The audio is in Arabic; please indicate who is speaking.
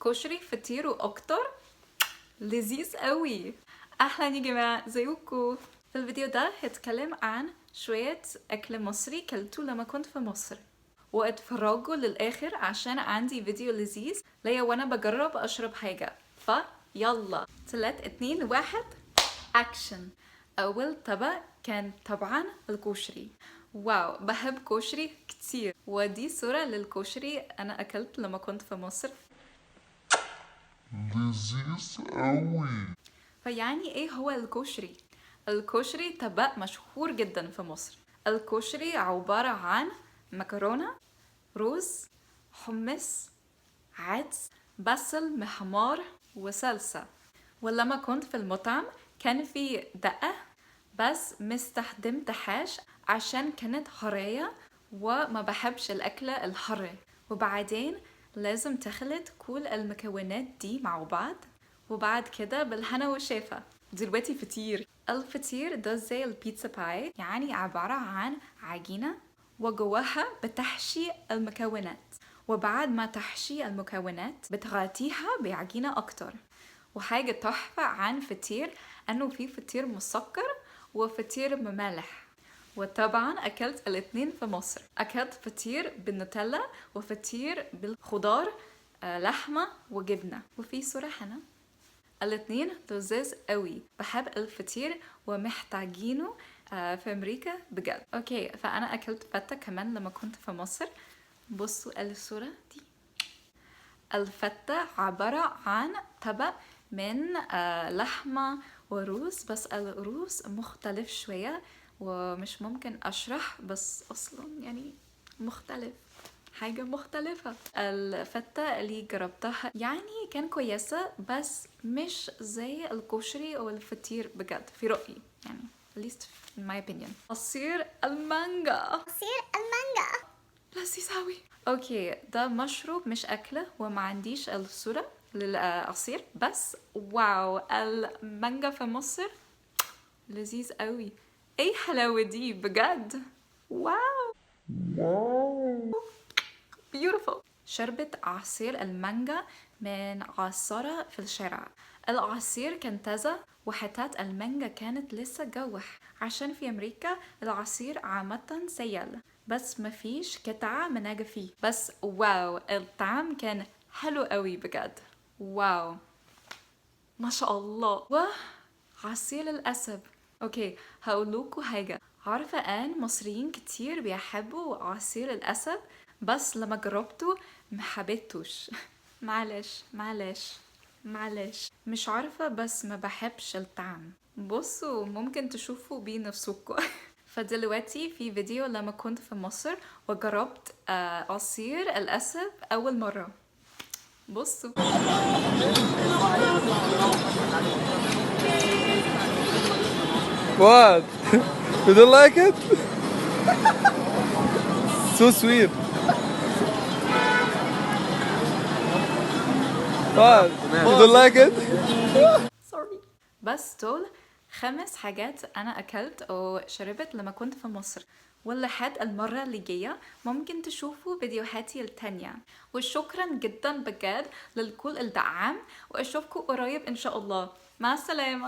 Speaker 1: كشري فطير واكتر. لذيذ قوي. اهلا يا جماعه، ازيكم؟ في الفيديو ده هتكلم عن شويه اكل مصري كلته لما كنت في مصر، واتفرجوا للاخر عشان عندي فيديو لذيذ ليا وانا بجرب اشرب حاجه. فيلا 3 2 1 اكشن. اول طبق كان طبعا الكشري. واو، بحب كشري كتير، ودي صورة للكشري انا اكلت لما كنت في مصر.
Speaker 2: لذيذ قوي.
Speaker 1: فيعني ايه هو الكشري؟ الكشري طبق مشهور جدا في مصر. الكشري عبارة عن مكرونة، رز، حمص، عدس، بصل محمر وصلصة. ولما كنت في المطعم كان في دقة، بس مستخدمتهاش عشان كانت حرية وما بحبش الأكلة الحرة. وبعدين لازم تخلط كل المكونات دي مع بعض، وبعد كده بالهنا والشفا. دلوقتي فطير. الفطير ده زي البيتزا باي، يعني عبارة عن عجينة وجواها بتحشي المكونات، وبعد ما تحشي المكونات بتغطيها بعجينة أكتر. وحاجة تحفة عن فطير أنه في فطير مسكر وفطير مملح. وطبعا أكلت الاتنين في مصر. أكلت فطير بالنوتيلا وفطير بالخضار، لحمة وجبنة، وفي صورة هنا. الاتنين لذيذ قوي. بحب الفطير ومحتاجينه في أمريكا بجد. أوكي، فأنا أكلت فتة كمان لما كنت في مصر. بصوا الصورة دي. الفتة عبارة عن طبق من لحمة ورز، بس الرز مختلف شوية ومش ممكن أشرح، بس أصلا يعني مختلف، حاجة مختلفة. الفتة اللي جربتها يعني كان كويسة، بس مش زي الكشري أو الفطير بجد في رأيي، يعني at least in my opinion. عصير المانجا. لذيذ أوي. اوكي، ده مشروب مش أكلة، وما عنديش الصورة للعصير، بس واو، المانجا في مصر لذيذ قوي. اي حلاوة دي بجد. واو beautiful. شربت عصير المانجا من عصارة في الشارع. العصير كان تازة وحتات المانجا كانت لسه جوح، عشان في أمريكا العصير عامة سيال، بس مفيش قطعة مناجة فيه. بس واو، الطعم كان حلو قوي بجد. واو ما شاء الله. وعصير الأسد. اوكي، هقولكوا حاجة. عارفة ان مصريين كتير بيحبوا عصير الأسد، بس لما جربته محبتوش. معلش مش عارفة، بس ما بحبش الطعم. بصوا، ممكن تشوفوا بنفسكوا. فدلوقتي في فيديو لما كنت في مصر وجربت عصير الأسد أول مرة. بصوا.
Speaker 3: What? You don't like it? So sweet. What? You don't like it?
Speaker 1: سوري. بس دول 5 حاجات أنا أكلت أو شربت لما كنت في مصر. ولحد المرة اللي جاية ممكن تشوفوا فيديوهاتي التانية. وشكرا جدا بجد للكل الدعم، وأشوفكم قريب إن شاء الله. مع السلامة.